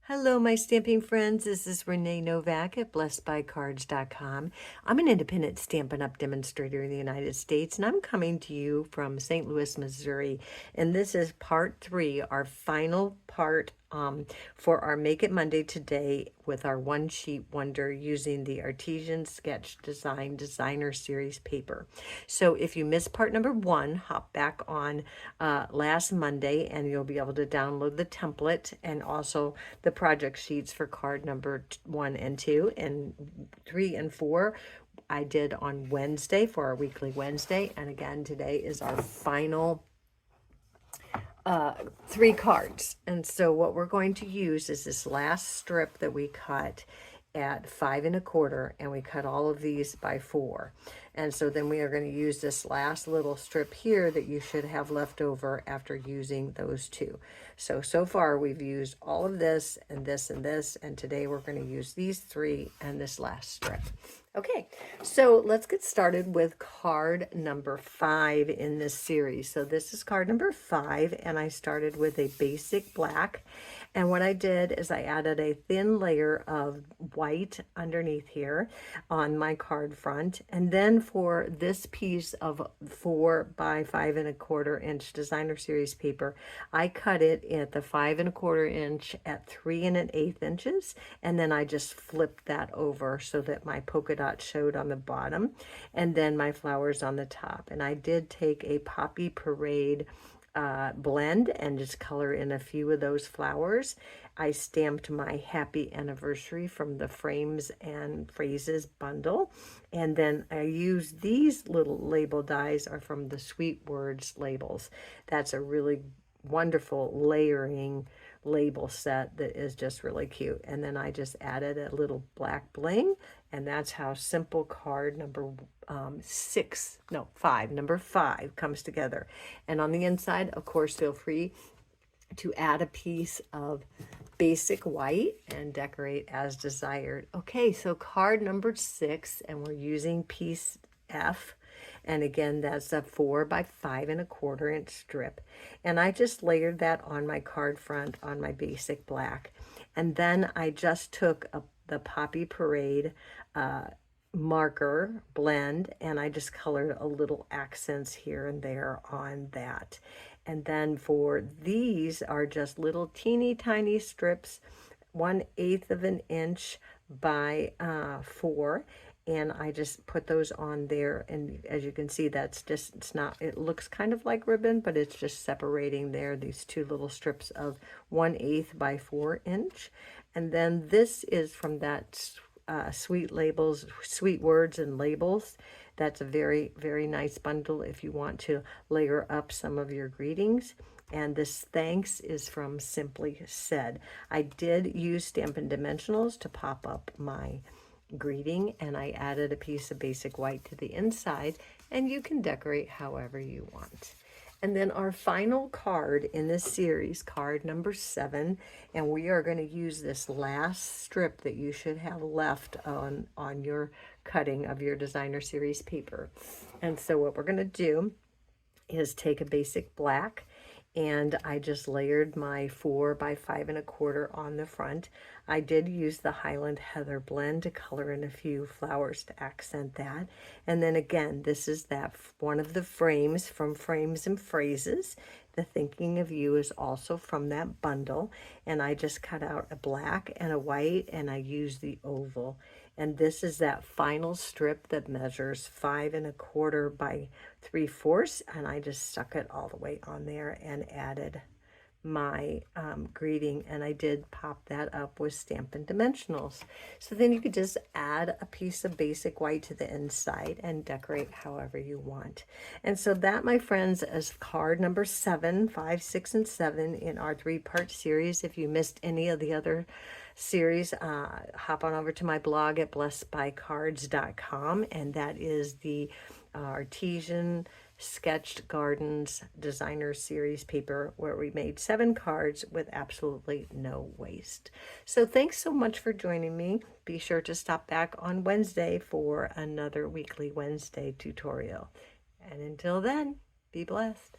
Hello, my stamping friends. This is Renee Novak at blessedbycards.com. I'm an independent Stampin' Up! Demonstrator in the United States, and I'm coming to you from St. Louis, Missouri. And this is part 3, our final part for our Make It Monday today with our One Sheet Wonder using the Artisan Sketch Design Designer Series paper. So if you missed part number 1, hop back on last Monday and you'll be able to download the template and also the project sheets for card number 1 and 2, and 3 and 4 I did on Wednesday for our weekly Wednesday. And again, today is our final 3 cards. And so what we're going to use is this last strip that we cut at 5 1/4, and we cut all of these by 4. And so then we are going to use this last little strip here that you should have left over after using those 2. So far we've used all of this and this and this, and today we're going to use these 3 and this last strip. Okay, so let's get started with card number 5 in this series. So this is card number 5, and I started with a basic black. And what I did is I added a thin layer of white underneath here on my card front. And then for this piece of 4 by 5 1/4 inch designer series paper, I cut it at the 5 1/4 inch at 3 1/8 inches. And then I just flipped that over so that my polka dot showed on the bottom and then my flowers on the top. And I did take a Poppy Parade blend and just color in a few of those flowers. I stamped my happy anniversary from the Frames and Phrases bundle, and then I used these little label dies are from the Sweet Words labels. That's a really wonderful layering label set that is just really cute. And then I just added a little black bling, and that's how simple card number 5 comes together. And on the inside, of course, feel free to add a piece of basic white and decorate as desired. Okay, so card number 6, and we're using piece F. And again, that's a 4 by 5 1/4 inch strip. And I just layered that on my card front on my basic black. And then I just took the Poppy Parade marker blend, and I just colored a little accents here and there on that. And then for these are just little teeny tiny strips, 1/8 of an inch by 4. And I just put those on there, and as you can see, that's just, it's not, it looks kind of like ribbon, but it's just separating there these 2 little strips of 1/8 by 4 inch. And then this is from that Sweet Words and Labels. That's a very, very nice bundle if you want to layer up some of your greetings. And this thanks is from Simply Said. I did use Stampin' Dimensionals to pop up my greeting, and I added a piece of basic white to the inside, and you can decorate however you want. And then our final card in this series, card number 7, and we are going to use this last strip that you should have left on your cutting of your designer series paper. And so what we're going to do is take a basic black, and I just layered my 4 by 5 1/4 on the front. I did use the Highland Heather blend to color in a few flowers to accent that. And then again, this is that one of the frames from Frames and Phrases. The Thinking of You is also from that bundle. And I just cut out a black and a white, and I used the oval. And this is that final strip that measures 5 1/4 by 3/4, and I just stuck it all the way on there and added my greeting, and I did pop that up with Stampin' Dimensionals. So then you could just add a piece of basic white to the inside and decorate however you want. And so that, my friends, is card number 7, 5, 6, and 7 in our 3-part series. If you missed any of the other series, hop on over to my blog at blessedbycards.com, and that is the Artisan Sketched Gardens Designer Series paper, where we made 7 cards with absolutely no waste. So thanks so much for joining me. Be sure to stop back on Wednesday for another weekly Wednesday tutorial. And until then, be blessed.